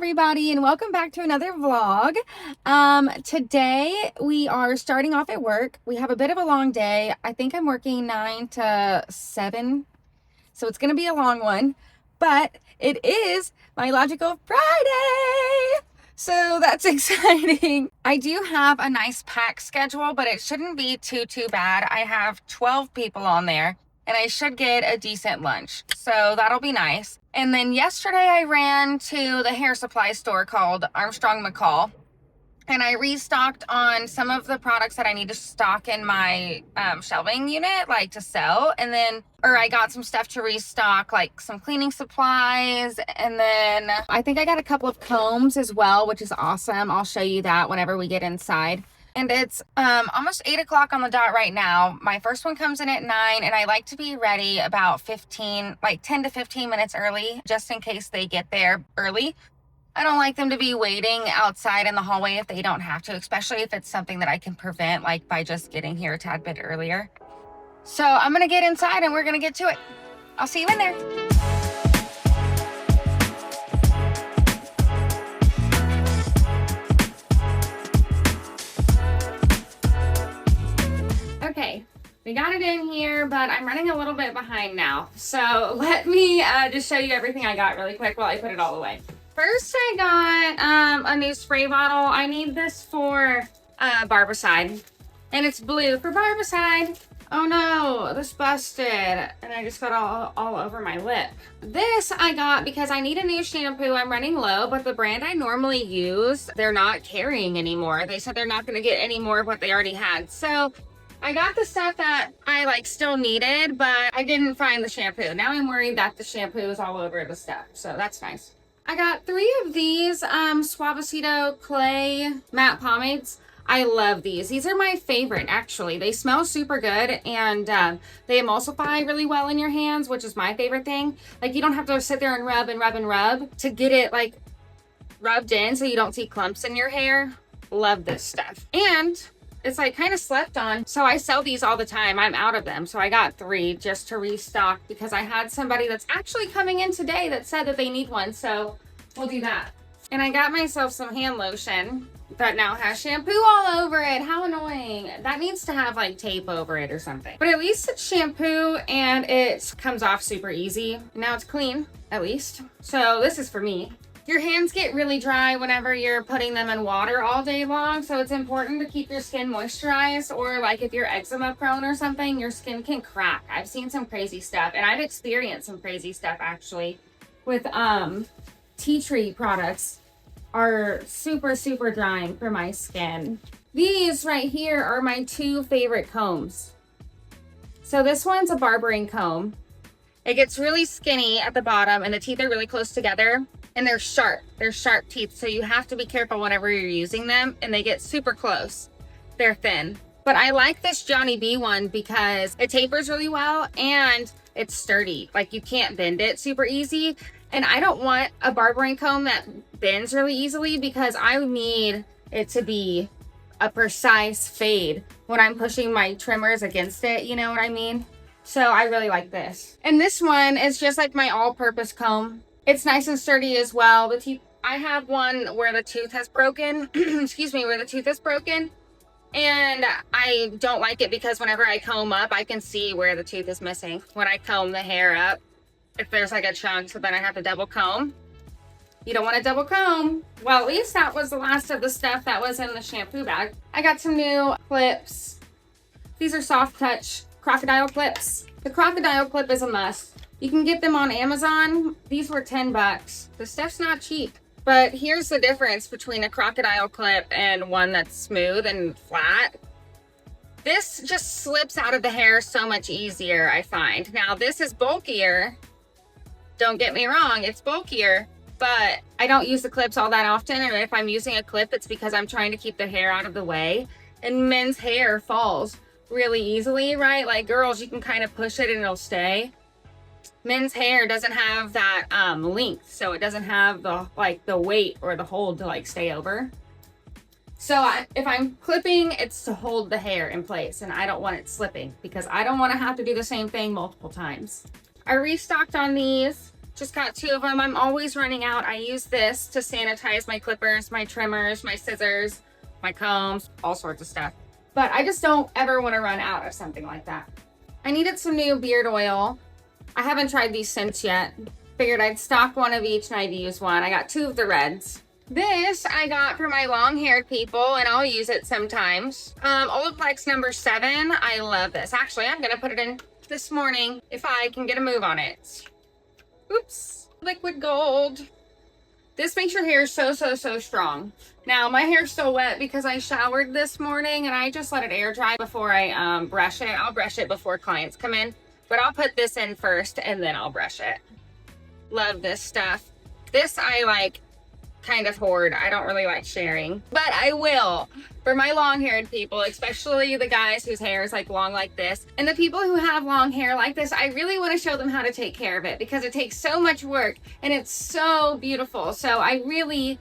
everybody, and welcome back to another vlog. Today we are starting off at work. We have a bit of a long day. I think I'm working 9 to 7, so it's gonna be a long one, but it is my logical Friday, so that's exciting. I do have a nice pack schedule, but it shouldn't be too bad. I have 12 people on there and I should get a decent lunch, so that'll be nice. And then yesterday I ran to the hair supply store called Armstrong McCall, and I restocked on some of the products that I need to stock in my shelving unit, like to sell. And then, I got some stuff to restock, like some cleaning supplies. And then I think I got a couple of combs as well, which is awesome. I'll show you that whenever we get inside. And it's almost 8 o'clock on the dot right now. My first one comes in at 9, and I like to be ready about 10 to 15 minutes early, just in case they get there early. I don't like them to be waiting outside in the hallway if they don't have to, especially if it's something that I can prevent, like by just getting here a tad bit earlier. So I'm gonna get inside and we're gonna get to it. I'll see you in there. Okay, we got it in here, but I'm running a little bit behind now. So let me just show you everything I got really quick while I put it all away. First, I got a new spray bottle. I need this for barbicide, and it's blue for barbicide. Oh no, this busted, and I just got all over my lip. This I got because I need a new shampoo. I'm running low, but the brand I normally use, they're not carrying anymore. They said they're not going to get any more of what they already had. So I got the stuff that I still needed, but I didn't find the shampoo. Now I'm worried that the shampoo is all over the stuff, so that's nice. I got 3 of these Suavecito clay matte pomades. I love these. These are my favorite, actually. They smell super good, and they emulsify really well in your hands, which is my favorite thing. Like, you don't have to sit there and rub and rub and rub to get it rubbed in so you don't see clumps in your hair. Love this stuff. And it's kind of slept on, so I sell these all the time. I'm out of them, so I got 3 just to restock because I had somebody that's actually coming in today that said that they need one, so we'll do that. And I got myself some hand lotion that now has shampoo all over it. How annoying. That needs to have tape over it or something. But at least it's shampoo and it comes off super easy. Now it's clean, at least. So this is for me. Your hands get really dry whenever you're putting them in water all day long, so it's important to keep your skin moisturized, or if you're eczema prone or something, your skin can crack. I've seen some crazy stuff, and I've experienced some crazy stuff actually with tea tree products are super drying for my skin. These right here are my 2 favorite combs. So this one's a barbering comb. It gets really skinny at the bottom and the teeth are really close together. And they're sharp. They're sharp teeth, so you have to be careful whenever you're using them, and they get super close. They're thin. But I like this Johnny B one because it tapers really well and it's sturdy. You can't bend it super easy. And I don't want a barbering comb that bends really easily because I need it to be a precise fade when I'm pushing my trimmers against it, you know what I mean? So I really like this. And this one is just my all-purpose comb. It's nice and sturdy as well. The teeth, I have one where the tooth has broken, excuse me, where the tooth is broken. And I don't like it because whenever I comb up, I can see where the tooth is missing. When I comb the hair up, if there's a chunk, so then I have to double comb. You don't want to double comb. Well, at least that was the last of the stuff that was in the shampoo bag. I got some new clips. These are soft touch crocodile clips. The crocodile clip is a must. You can get them on Amazon. These were 10 bucks. The stuff's not cheap. But here's the difference between a crocodile clip and one that's smooth and flat. This just slips out of the hair so much easier, I find. Now, this is bulkier. Don't get me wrong, it's bulkier, but I don't use the clips all that often. And if I'm using a clip, it's because I'm trying to keep the hair out of the way. And men's hair falls really easily, right? Girls, you can kind of push it and it'll stay. Men's hair doesn't have that length, so it doesn't have the the weight or the hold to stay over. So if I'm clipping, it's to hold the hair in place, and I don't want it slipping because I don't want to have to do the same thing multiple times. I restocked on these. Just got 2 of them. I'm always running out. I use this to sanitize my clippers, my trimmers, my scissors, my combs, all sorts of stuff. But I just don't ever want to run out of something like that. I needed some new beard oil. I haven't tried these since yet. Figured I'd stock one of each and I'd use one. I got 2 of the reds. This I got for my long-haired people, and I'll use it sometimes. Olaplex number 7. I love this. Actually, I'm gonna put it in this morning if I can get a move on it. Oops. Liquid gold. This makes your hair so strong. Now, my hair's still wet because I showered this morning and I just let it air dry before I brush it. I'll brush it before clients come in, but I'll put this in first and then I'll brush it. Love this stuff. This I like kind of hoard. I don't really like sharing, but I will for my long-haired people, especially the guys whose hair is like long like this, and the people who have long hair like this. I really want to show them how to take care of it because it takes so much work and it's so beautiful. So I really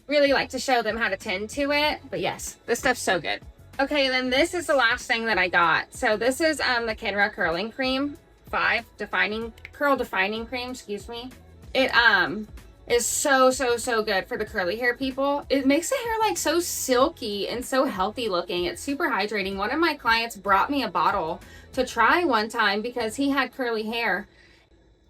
like to show them how to tend to it. But yes, this stuff's so good. Okay, then this is the last thing that I got. So this is the Canva curling cream 5 curl defining cream, excuse me. It is so good for the curly hair people. It makes the hair like so silky and so healthy looking. It's super hydrating. One of my clients brought me a bottle to try one time because he had curly hair.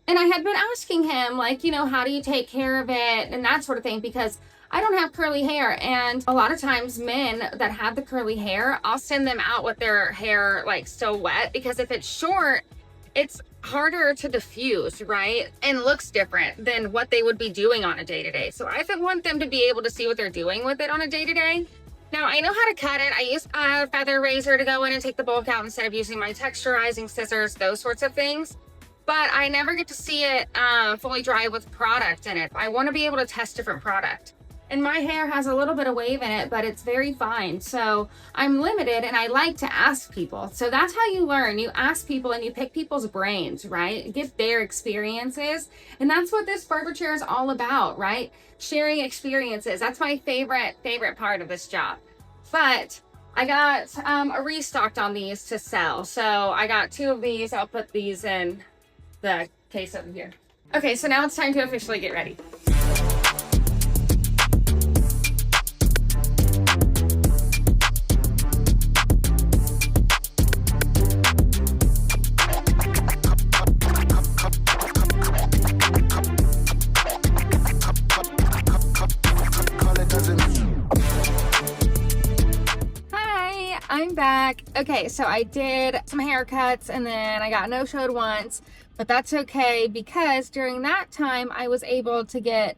And I had been asking him, like, you know, how do you take care of it and that sort of thing, because I don't have curly hair. And a lot of times men that have the curly hair, I'll send them out with their hair like still wet, because if it's short, it's harder to diffuse, right? And looks different than what they would be doing on a day-to-day. So I want them to be able to see what they're doing with it on a day-to-day. Now, I know how to cut it. I use a feather razor to go in and take the bulk out instead of using my texturizing scissors, those sorts of things. But I never get to see it fully dry with product in it. I want to be able to test different product. And my hair has a little bit of wave in it, but it's very fine. So I'm limited and I like to ask people. So that's how you learn. You ask people and you pick people's brains, right? Get their experiences. And that's what this barber chair is all about, right? Sharing experiences. That's my favorite part of this job. But I got a restocked on these to sell. So I got 2 of these. I'll put these in the case over here. Okay, so now it's time to officially get ready. I'm back. Okay, so I did some haircuts and then I got no-showed once, but that's okay because during that time I was able to get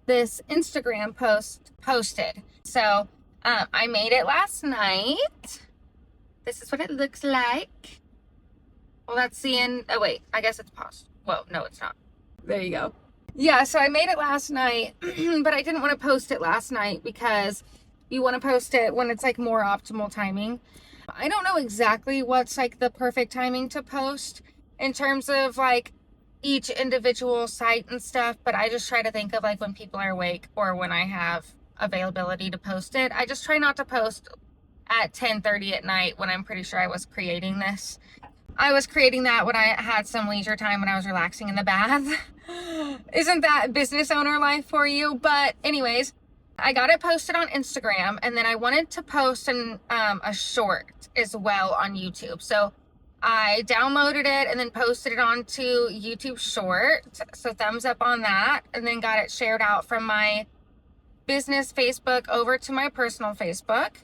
this Instagram post posted. So I made it last night. This is what it looks like. Well, that's the end. Oh wait, I guess it's paused. Whoa, no, it's not. There you go. Yeah, so I made it last night, but I didn't want to post it last night because you want to post it when it's like more optimal timing. I don't know exactly what's like the perfect timing to post in terms of like each individual site and stuff, but I just try to think of like when people are awake or when I have availability to post it. I just try not to post at 10:30 at night when I'm pretty sure I was creating this. I was creating that when I had some leisure time when I was relaxing in the bath. Isn't that business owner life for you? But anyways, I got it posted on Instagram, and then I wanted to post a short as well on YouTube. So I downloaded it and then posted it onto YouTube Short. So thumbs up on that, and then got it shared out from my business Facebook over to my personal Facebook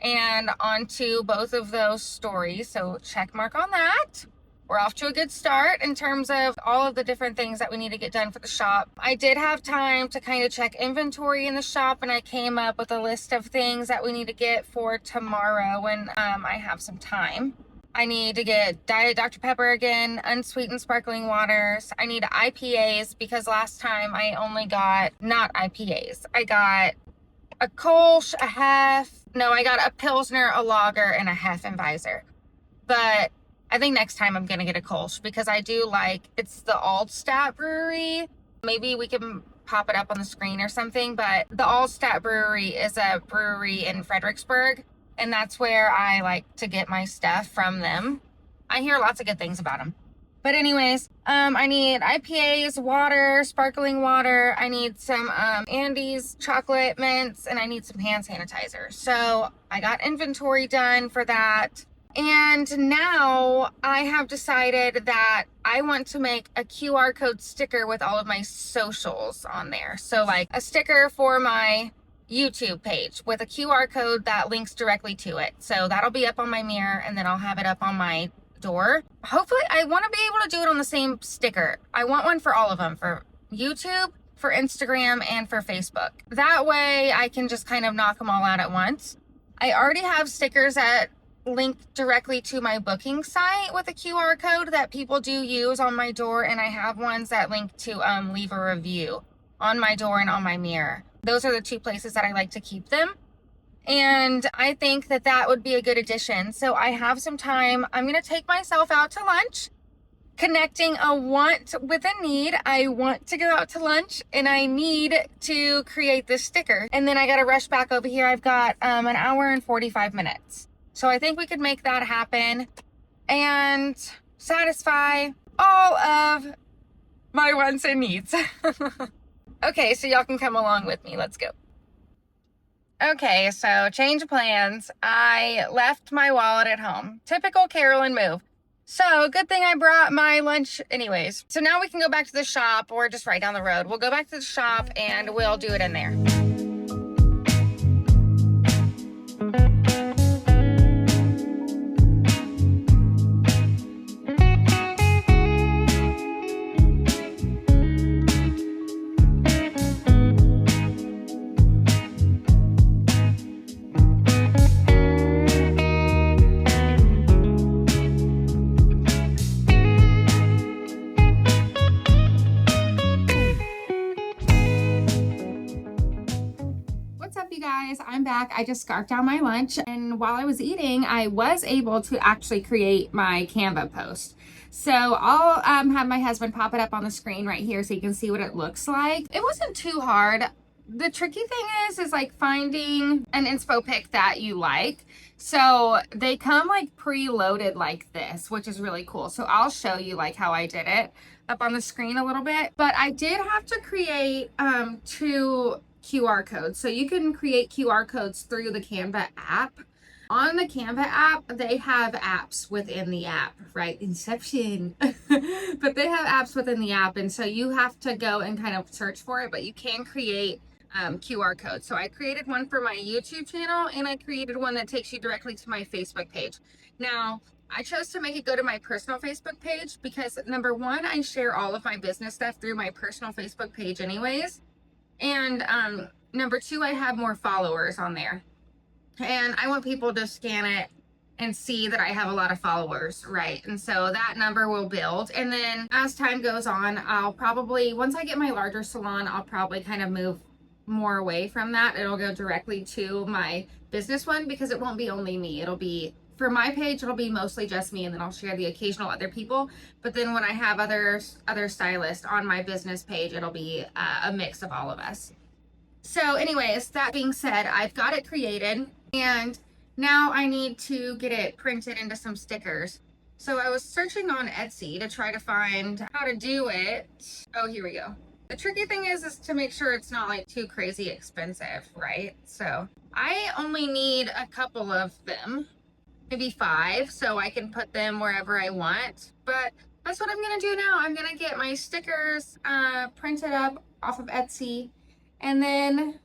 and onto both of those stories. So check mark on that. We're off to a good start in terms of all of the different things that we need to get done for the shop. I did have time to kind of check inventory in the shop, and I came up with a list of things that we need to get for tomorrow when I have some time. I need to get Diet Dr. Pepper again, unsweetened sparkling waters. I need IPAs because last time I only got not IPAs. I got a Kolsch, a Hef. No, I got a Pilsner, a Lager, and a Hefeweizen. But I think next time I'm going to get a Kolsch because I do like, it's the Altstadt Brewery. Maybe we can pop it up on the screen or something, but the Altstadt Brewery is a brewery in Fredericksburg, and that's where I like to get my stuff from them. I hear lots of good things about them. But anyways, I need IPAs, water, sparkling water. I need some Andes chocolate mints, and I need some hand sanitizer. So I got inventory done for that. And now I have decided that I want to make a QR code sticker with all of my socials on there. So like a sticker for my YouTube page with a QR code that links directly to it. So that'll be up on my mirror, and then I'll have it up on my door. Hopefully I want to be able to do it on the same sticker. I want one for all of them, for YouTube, for Instagram, and for Facebook. That way I can just kind of knock them all out at once. I already have stickers that link directly to my booking site with a QR code that people do use on my door, and I have ones that link to leave a review on my door and on my mirror. Those are the two places that I like to keep them. And I think that that would be a good addition. So I have some time. I'm going to take myself out to lunch, connecting a want with a need. I want to go out to lunch and I need to create this sticker. And then I got to rush back over here. I've got an hour and 45 minutes. So I think we could make that happen and satisfy all of my wants and needs. Okay, so y'all can come along with me. Let's go. Okay, so change of plans. I left my wallet at home. Typical Carolyn move. So good thing I brought my lunch anyways. So now we can go back to the shop. We're just right down the road. We'll go back to the shop and we'll do it in there. I'm back. I just scarfed down my lunch, and while I was eating, I was able to actually create my Canva post. So I'll have my husband pop it up on the screen right here so you can see what it looks like. It wasn't too hard. The tricky thing is like finding an inspo pic that you like. So they come like pre-loaded like this, which is really cool. So I'll show you like how I did it up on the screen a little bit. But I did have to create two QR codes. So you can create QR codes through the Canva app. On the Canva app, they have apps within the app, right? Inception. But they have apps within the app. And so you have to go and kind of search for it, but you can create QR codes. So I created one for my YouTube channel, and I created one that takes you directly to my Facebook page. Now, I chose to make it go to my personal Facebook page because number one, I share all of my business stuff through my personal Facebook page anyways. And number two, I have more followers on there. And I want people to scan it and see that I have a lot of followers, right? And so that number will build. And then as time goes on, I'll probably, once I get my larger salon, I'll probably kind of move more away from that. It'll go directly to my business one because it won't be only me. It'll be, for my page, it'll be mostly just me, and then I'll share the occasional other people. But then when I have other stylists on my business page, it'll be a mix of all of us. So anyways, that being said, I've got it created, and now I need to get it printed into some stickers. So I was searching on Etsy to try to find how to do it. Oh, here we go. The tricky thing is to make sure it's not like too crazy expensive, right? So I only need a couple of them, maybe 5, so I can put them wherever I want. But that's what I'm gonna do now. I'm gonna get my stickers printed up off of Etsy, and then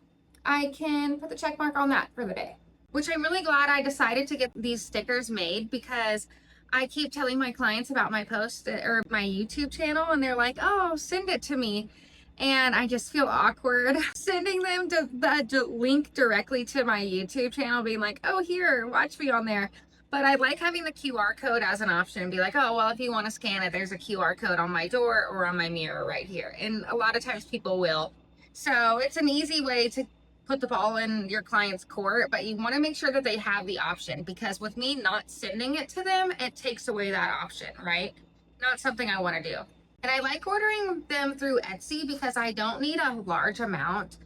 I can put the check mark on that for the day. Which I'm really glad I decided to get these stickers made, because I keep telling my clients about my post or my YouTube channel, and they're like, oh, send it to me. And I just feel awkward sending them to the link directly to my YouTube channel, being like, oh, here, watch me on there. But I like having the QR code as an option and be like, oh, well, if you want to scan it, there's a QR code on my door or on my mirror right here. And a lot of times people will. So it's an easy way to put the ball in your client's court, but you want to make sure that they have the option, because with me not sending it to them, it takes away that option, right? Not something I want to do. And I like ordering them through Etsy because I don't need a large amount.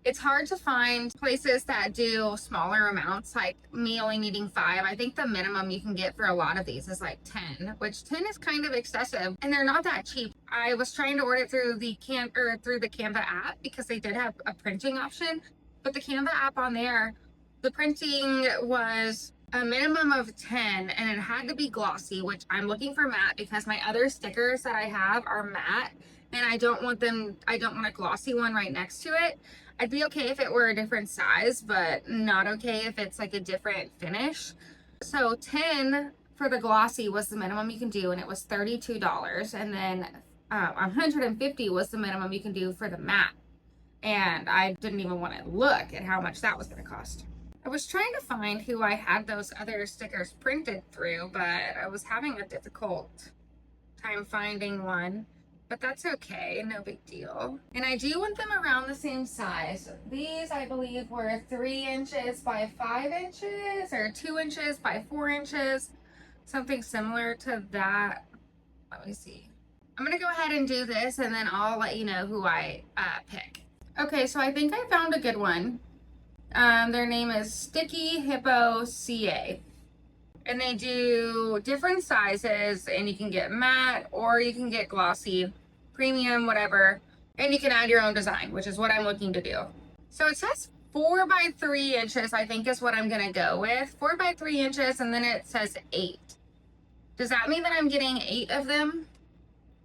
It's hard to find places that do smaller amounts, like me only needing 5. I think the minimum you can get for a lot of these is like 10, which 10 is kind of excessive, and they're not that cheap. I was trying to order it through the Canva app because they did have a printing option, but the Canva app on there, the printing was a minimum of 10, and it had to be glossy, which I'm looking for matte because my other stickers that I have are matte, and I don't want a glossy one right next to it. I'd be okay if it were a different size, but not okay if it's like a different finish. So 10 for the glossy was the minimum you can do, and it was $32. And then 150 was the minimum you can do for the matte. And I didn't even want to look at how much that was going to cost. I was trying to find who I had those other stickers printed through, but I was having a difficult time finding one. But that's okay, no big deal. And I do want them around the same size. These, I believe, were 3 inches by 5 inches, or 2 inches by 4 inches. Something similar to that. Let me see. I'm gonna go ahead and do this, and then I'll let you know who I pick. Okay, so I think I found a good one. Their name is Sticky Hippo CA. And they do different sizes, and you can get matte or you can get glossy, premium, whatever. And you can add your own design, which is what I'm looking to do. So it says 4 by 3 inches, I think is what I'm gonna go with. 4 by 3 inches, and then it says 8. Does that mean that I'm getting 8 of them?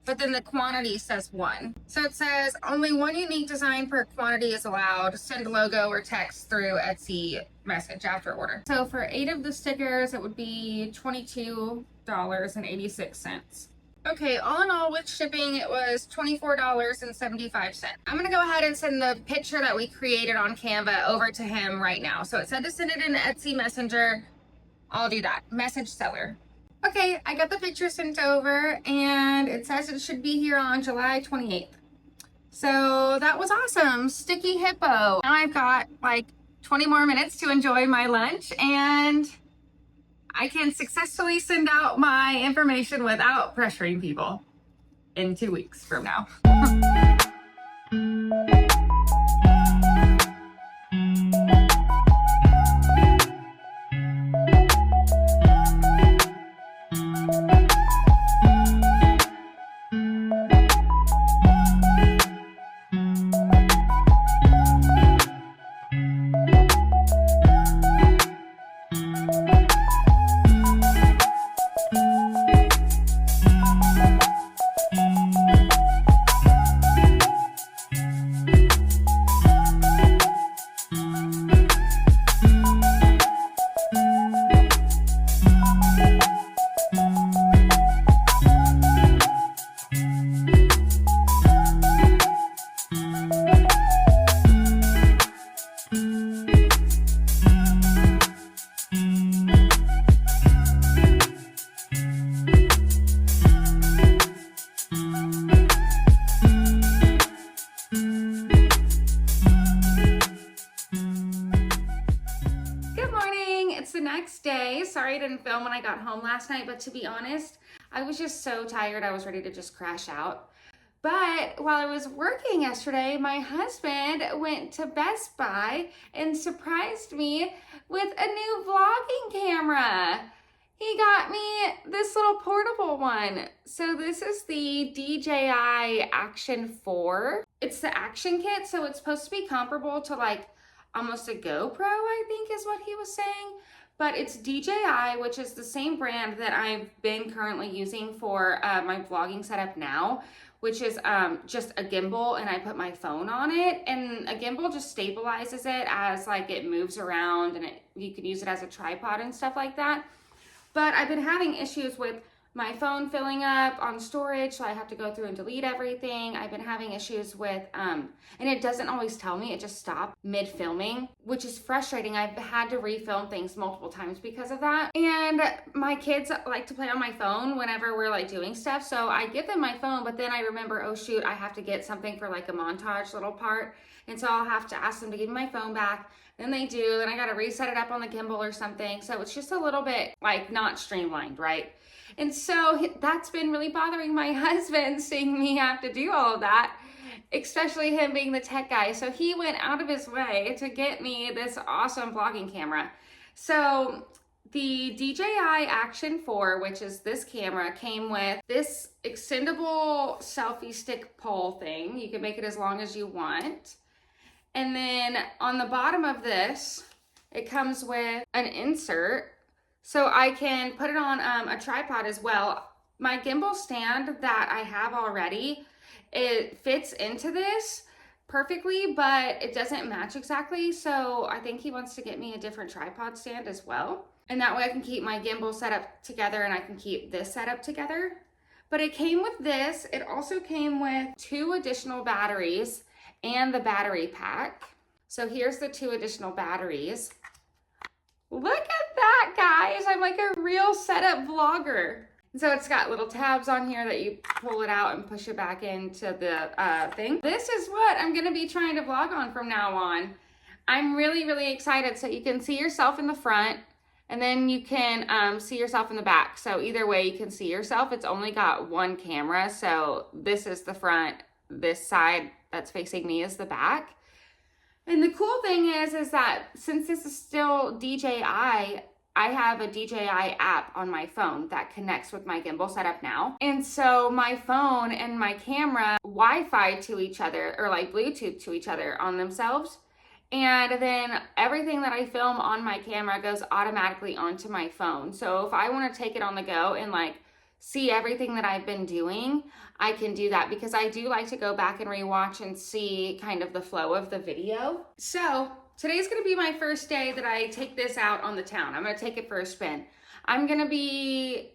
But then the quantity says 1. So it says only 1 unique design per quantity is allowed. Send logo or text through Etsy message after order. So for 8 of the stickers, it would be $22.86. Okay, all in all with shipping, it was $24.75. I'm gonna go ahead and send the picture that we created on Canva over to him right now. So it said to send it in Etsy Messenger. I'll do that. Message seller. Okay, I got the picture sent over, and it says it should be here on July 28th. So that was awesome. Sticky Hippo. Now I've got like 20 more minutes to enjoy my lunch, and I can successfully send out my information without pressuring people in 2 weeks from now. Next day. Sorry I didn't film when I got home last night, but to be honest, I was just so tired. I was ready to just crash out. But while I was working yesterday, my husband went to Best Buy and surprised me with a new vlogging camera. He got me this little portable one. So this is the DJI Action 4. It's the Action Kit, so it's supposed to be comparable to like almost a GoPro, I think is what he was saying. But it's DJI, which is the same brand that I've been currently using for my vlogging setup now, which is just a gimbal, and I put my phone on it, and a gimbal just stabilizes it as like it moves around, and you can use it as a tripod and stuff like that. But I've been having issues with my phone filling up on storage, so I have to go through and delete everything. I've been having issues with, and it doesn't always tell me, it just stopped mid-filming, which is frustrating. I've had to refilm things multiple times because of that. And my kids like to play on my phone whenever we're like doing stuff, so I give them my phone, but then I remember, oh shoot, I have to get something for like a montage little part, and so I'll have to ask them to give me my phone back. Then they do, then I gotta reset it up on the gimbal or something, so it's just a little bit like not streamlined, right? And so that's been really bothering my husband, seeing me have to do all of that. especially him being the tech guy. So he went out of his way to get me this awesome vlogging camera. So the DJI Action 4, which is this camera, came with this extendable selfie stick pole thing. You can make it as long as you want. And then on the bottom of this, it comes with an insert so I can put it on a tripod as well. My gimbal stand that I have already, it fits into this perfectly, but it doesn't match exactly. So I think he wants to get me a different tripod stand as well. And that way I can keep my gimbal set up together and I can keep this set up together. But it came with this. It also came with 2 additional batteries and the battery pack. So here's the 2 additional batteries. Look at that, guys. I'm like a real setup vlogger. So it's got little tabs on here that you pull it out and push it back into the thing. This is what I'm gonna be trying to vlog on from now on. I'm really, really excited. So you can see yourself in the front and then you can see yourself in the back. So either way you can see yourself. It's only got 1 camera. So this is the front, this side that's facing me is the back. And the cool thing is that since this is still DJI, I have a DJI app on my phone that connects with my gimbal setup now. And so my phone and my camera Wi-Fi to each other, or like Bluetooth to each other on themselves. And then everything that I film on my camera goes automatically onto my phone. So if I want to take it on the go and like see everything that I've been doing, I can do that because I do like to go back and rewatch and see kind of the flow of the video. So today's gonna be my first day that I take this out on the town. I'm gonna take it for a spin. I'm gonna be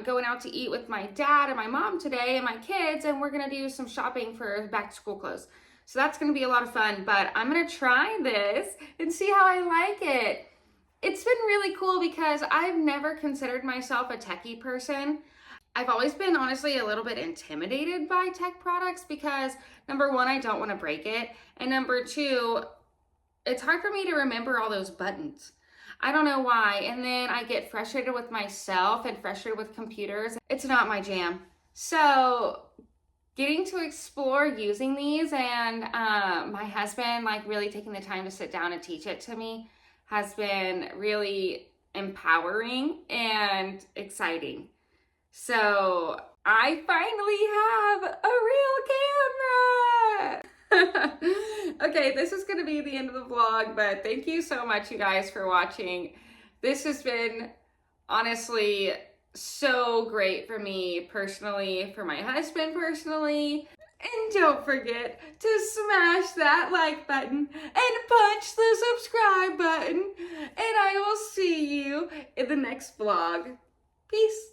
going out to eat with my dad and my mom today and my kids, and we're gonna do some shopping for back to school clothes. So that's gonna be a lot of fun, but I'm gonna try this and see how I like it. It's been really cool because I've never considered myself a techie person. I've always been honestly a little bit intimidated by tech products because number 1, I don't want to break it. And number 2, it's hard for me to remember all those buttons. I don't know why. And then I get frustrated with myself and frustrated with computers. It's not my jam. So getting to explore using these and my husband like really taking the time to sit down and teach it to me has been really empowering and exciting. So I finally have a real camera. Okay, this is gonna be the end of the vlog, but thank you so much, you guys, for watching. This has been honestly so great for me personally, for my husband personally. And don't forget to smash that like button and punch the subscribe button. And I will see you in the next vlog. Peace.